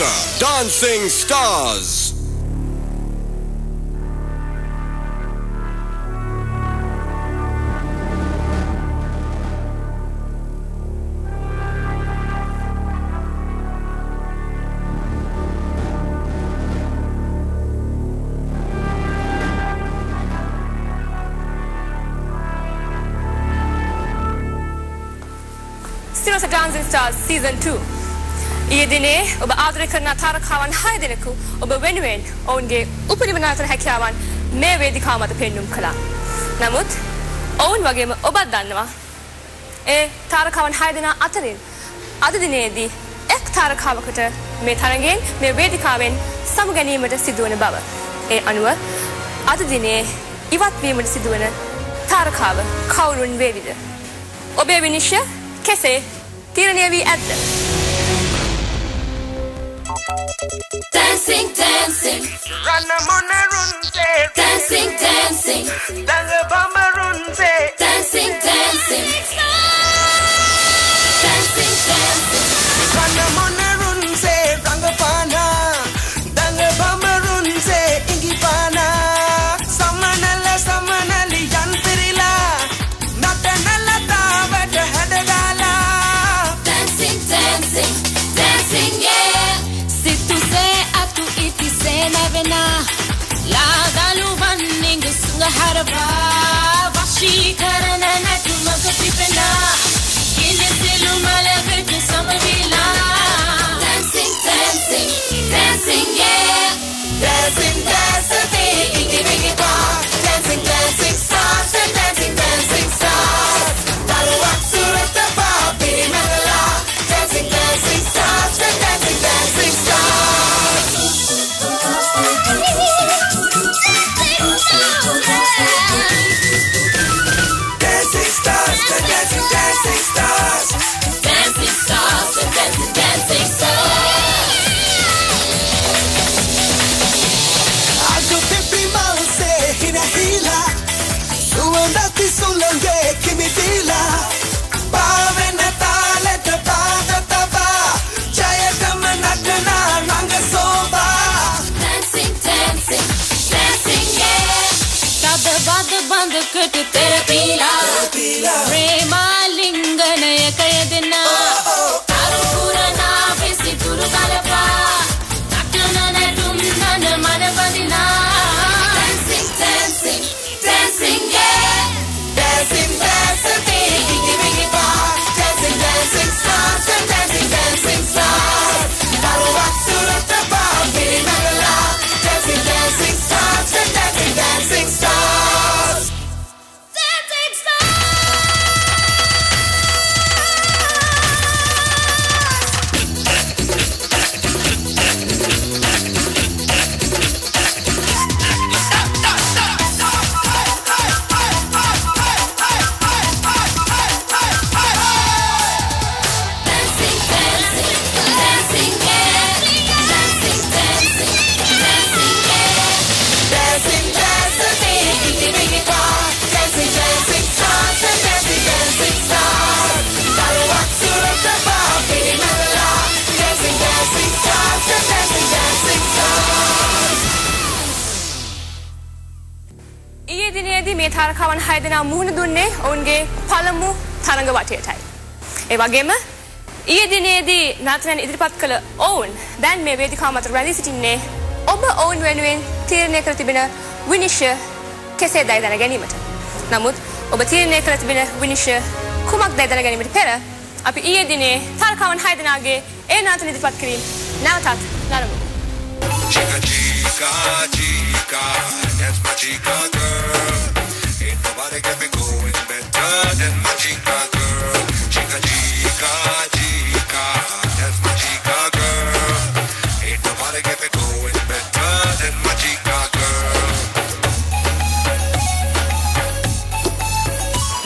Stirasa Dancing Stars. Stirasa Dancing Stars Season 2. ඊයේ දිනේ ඔබ ආදරය කරන තාරකාවන් 6 දෙනෙකු ඔබ වෙනුවෙන් ඔවුන්ගේ උපරිම නාටක හැකියාවන් මේ වේදිකාව මත පෙන්වුම් කළා. නමුත් ඔවුන් වගේම ඔබත් දන්නවා ඒ තාරකාවන් 6 දෙනා අතරින් අද දිනේදී එක් තාරකාවකට මේ තරඟයෙන් මේ වේදිකාවෙන් සමු ගැනීමට සිදුවන බව. ඒ අනුව අද දිනේ ඉවත් වීමට සිදුවන තාරකාව කවුරුන් වේවිද? ඔබේ විනිශ්චය කෙසේ තීරණය වී ඇද්ද? Dancing, dancing. Rana mona runte. Dancing, dancing. Danga bamba runte. Dancing, dancing. Dancing, dancing. Rana mona runte. Ranga pana. Danga bamba runte. Ingi pana. Samanali yan pirila. Natanala tavata hadagala. Dancing, dancing. Dancing, yeah. Situ se atu iti se navena. La dalu banning sunga harva. Vashi karana natu magapipena. Kile silu malavetu samavila. Dancing, dancing. Dancing, yeah. Dancing, dancing. Ingi bingi pa. Dancing, dancing stars. And dancing, dancing stars. Dalu aksurata pa. Piri magala. Dancing, dancing stars. And dancing, dancing stars. Dancing stars. And dancing, dancing stars. Dancing stars and dancing, dancing stars. Algo te primao se hina hila. Suandati solange kimi dila. Pavena tale te paga taba. Jaya kamanatna ranga soba. Dancing, dancing, dancing, yeah. Tada bad band kut tera pila. Prema lingana yakaya dena. Taru purana besi turu kalapa. Natuna na tumna na manavadina. Dancing, dancing, dancing, yeah. Dancing, dancing, bingi bingi pa. Dancing, dancing stars and dancing, dancing stars. Daru aksurata pa. Piri magala. Dancing, dancing stars and dancing, dancing stars. Dancing stars. Dancing, dancing, dancing, yeah. Dancing, dancing, dancing, yeah. Dancing, dancing, bingi bingi pa. Dancing, dancing stars and dancing, dancing stars. Daru aksurata pa. Piri magala. Dancing, dancing stars and dancing, dancing stars. ඊයේ දිනේදී මේ තාරකාවන් 6 දෙනා මුහුණ දුන්නේ ඔවුන්ගේ පළමු තරඟ වටයටයි. ඒ වගේම ඊයේ දිනේදී නාට්‍යයන් ඉදිරිපත් කළ ඔවුන් දැන් මේ වේදිකාව මත රැඳී සිටින්නේ ඔබ ඔවුන් වෙනුවෙන් තීරණය කර තිබෙන විනිශ්චය කෙසේදයි දැන ගැනීමට. නමුත් ඔබ තීරණය කර තිබෙන විනිශ්චය කුමක්දයි දැන ගැනීමට පෙර අපි ඊයේ දිනේ තාරකාවන් 6 දෙනාගේ ඒ නාට්‍ය ඉදිරිපත් කිරීම නැවතත් නරඹමු. Chica, chica, chica, that's my chica girl. Ain't nobody got me going better than my chica girl. Chica, chica, chica, that's my chica girl. Ain't nobody got me going better than my chica girl.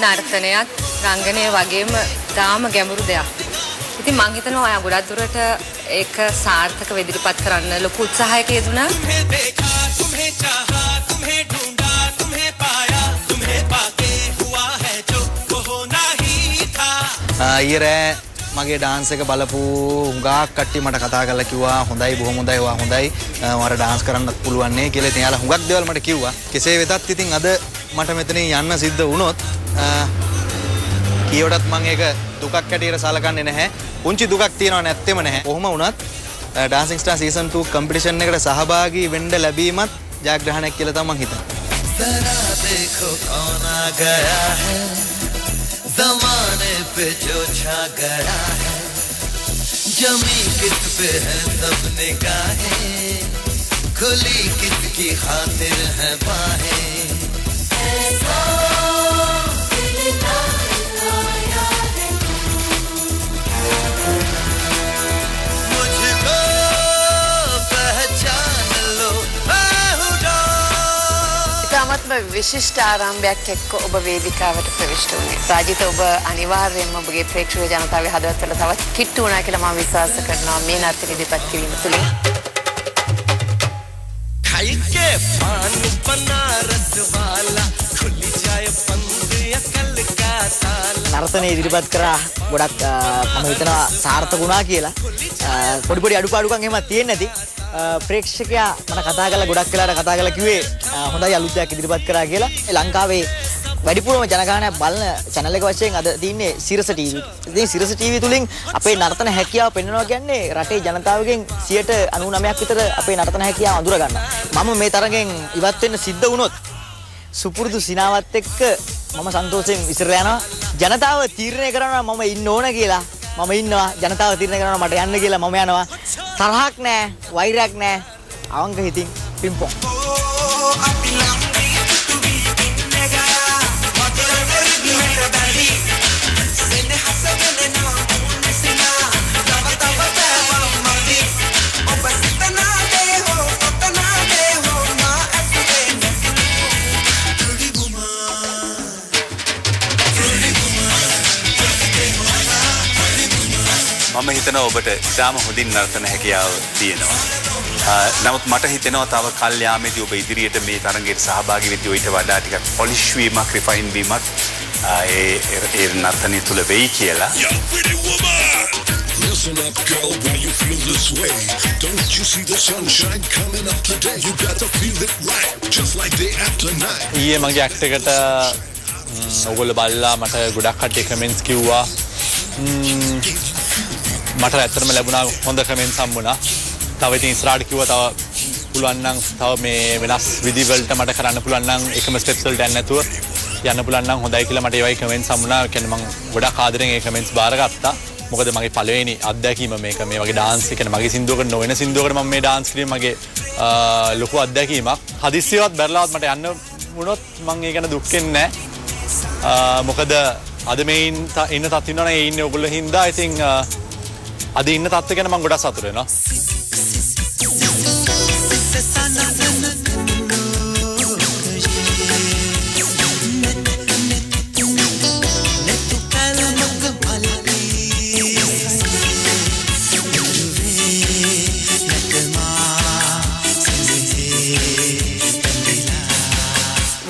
නර්තනයත් රංගනය වගේම තාම ගැඹුරු දෙයක්. ඉතින් මං හිතනවා ඔයා ගොඩක් දුරට ඒක සාර්ථක වෙදිරිපත් කරන්න ලොකු උත්සාහයක යෙදුණා. तुम्हें देखा, तुम्हें चाहा, तुम्हें ढूंढा, तुम्हें पाया, तुम्हें पाके हुआ है जो वो होना ही था. ඊයේ මගේ ඩාන්ස් එක බලපු හුඟක් කට්ටිය මට කතා කරලා කිව්වා හොඳයි බොහොම හොඳයි ඔයා හොඳයි මට ඩාන්ස් කරන්නත් පුළුවන් නේ කියලා. ඉතින් යාලා හුඟක් දේවල් මට කිව්වා. කෙසේ වෙතත් ඉතින් අද මට මෙතනින් යන්න සිද්ධ වුණොත් කීයටත් මම ඒක දුකක් හැටියට සලකන්නේ නැහැ. පුංචි දුකක් තියෙනව නැත්තේම නැහැ. කොහොම වුණත් ඩාන්සිං ස්ටාර් සීසන් 2 කම්පිටිෂන් එකට සහභාගී වෙන්න ලැබීමත් ජයග්‍රහණයක් කියලා තමයි මම හිතන්නේ. जरा देखो कौन आ गया है ज़माने पे जो छा गया है जमी किस पे है सब निगाहें खुली किसकी खातिर है बाहें ऐसा दिल लाया है मुझको पहचान लो ඉතාමත්ම විශිෂ්ට ආරම්භයක් එක්ක ඔබ වේදිකාවට ප්‍රවිෂ්ඨ වුණේ. රාජිත ඔබ අනිවාර්යයෙන්ම ඔබගේ ප්‍රේක්ෂක ජනතාවගේ හදවතවල තවත් කිට්ටු වුණා කියලා මම විශ්වාස කරනවා මේ නර්තන ඉදිරිපත් කිරීම තුළින්. खाइके पान बनारस वाला खुली जाए बंद अकल का ताला නර්තනයේ ඉදිරිපත් කරා ගොඩක් මම හිතනවා සාර්ථක වුණා කියලා. පොඩි පොඩි අඩුපාඩුකම් එහෙම තියෙන්නේ නැති. ප්‍රේක්ෂකයා මට කතා කරලා ගොඩක් වෙලාවට කතා කරලා කිව්වේ හොඳයි අලුත් දෙයක් ඉදිරිපත් කරා කියලා. ලංකාවේ වැඩිපුරම ජනගහනයක් බලන channel එක වශයෙන් අද තියෙන්නේ සිරස TV. ඉතින් සිරස TV තුලින් අපේ නර්තන හැකියාව පෙන්වනවා කියන්නේ රටේ ජනතාවගෙන් 99% විතර අපේ නර්තන හැකියාව අඳුර ගන්නවා. මම මේ තරගෙන් ඉවත් වෙන්න සිද්ධ වුණොත් සුපුරුදු සිනාවත් එක්ක මම සන්තෝෂයෙන් ඉස්සරලා යනවා. ජනතාව තීරණය කරනවා මම ඉන්න ඕන කියලා. මම ඉන්නවා. ජනතාව තීරණය කරනවා මට යන්න කියලා මම යනවා. තරහක් නැහැ, වෛරයක් නැහැ. අවංක හිතින් පිම්පොන්. මම හිතනවා ඔබට ඉතාම හොඳින් නර්තන හැකියාව තියෙනවා. නමුත් මට හිතෙනවා තව කල් යාමේදී ඔබ ඉදිරියට මේ තරඟයට සහභාගී වෙද්දී ඊට වඩා ටිකක් පොලිෂ් වීමක්, රිෆයින් වීමක් ඒ නර්තනය තුළ වෙයි කියලා. Listen up, girl, when you feel this way. Don't you see the sunshine coming up today? You gotta feel it right, just like day after night. ඊයේ මගේ ඇක්ට් එකට ඔයගොල්ලෝ බලලා මට ගොඩක් කට්ටිය කමෙන්ට්ස් කිව්වා. මට ඇත්තටම ලැබුණා හොඳ කමෙන්ට්ස් හම්බුණා. තව ඉතින් ඉස්සරහට කිව්වා තව පුළුවන් නම් තව මේ වෙනස් විදි වලට මට කරන්න පුළුවන් නම් එකම ස්ටෙප්ස් වලට යන්න නැතුව යන්න පුළුවන් නම් හොඳයි කියලා මට ඒ වගේ කමෙන්ට්ස් හම්බුණා. ඒ කියන්නේ මම ගොඩක් ආදරෙන් ඒ කමෙන්ට්ස් බාරගත්තා. මොකද මගේ පළවෙනි අත්දැකීම මේක මේ වගේ ඩාන්ස් එක මගේ සින්දුවකට නොවන සින්දුවකට මම මේ ඩාන්ස් කිරීම මගේ ලොකු අත්දැකීමක්. හදිස්සියවත් බැරලාවත් මට යන්න වුණොත් මම ඒ ගැන දුක් වෙන්නේ නැහැ. මොකද අද මේ ඉන්න තත් ඉන්නවනේ ඒ ඉන්නේ ඔයගොල්ලෝ හින්දා. I think අද ඉන්න තත්ත්වය ගැන මම ගොඩක් සතුටු වෙනවා.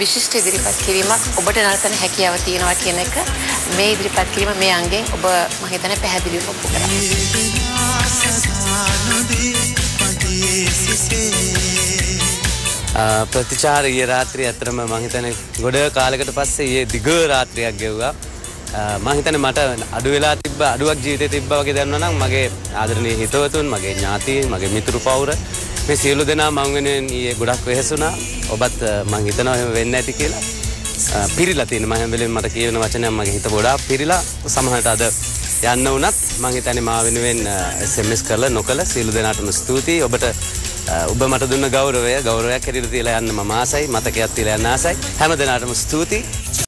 විශිෂ්ට ඉදිරිපත් කිරීමක් ඔබට නර්තන හැකියාව තියෙනවා කියන එක මේ ඉදිරිපත් කිරීම මේ අංගෙන් ඔබ මම හිතන්නේ පැහැදිලිව ඔප්පු කරා. ප්‍රතිචාර ඊයේ රාත්‍රියේ අතරම මම හිතන්නේ ගොඩ කාලයකට පස්සේ ඊයේ දිග රාත්‍රියක් ගෙවුවා. මම හිතන්නේ මට අඩු වෙලා තිබ්බ අඩුවක් ජීවිතේ තිබ්බා වගේ දැනුණා නම් මගේ ආදරණීය හිතවතුන්, මගේ ඥාතීන්, මගේ මිතුරු පවුර මේ සියලු දෙනා මම වෙනුවෙන් ඊයේ ගොඩක් වෙහෙසුණා. ඔබත් මම හිතනවා එහෙම වෙන්නේ නැති කියලා. පිරිලා තියෙන මම හැම වෙලෙම මට කියන වචනයක් මගේ හිත ගොඩාක් පිරිලා සමහරට අද යන්න වුණත් මම හිතන්නේ මා වෙනුවෙන් SMS කරලා නොකල සියලු දෙනාටම ස්තුතියි. ඔබ මට දුන්න ගෞරවයක් හැටියට තියලා යන්න මම ආසයි. මතකයක් තියලා යන්න ආසයි. හැම දෙනාටම ස්තුතියි.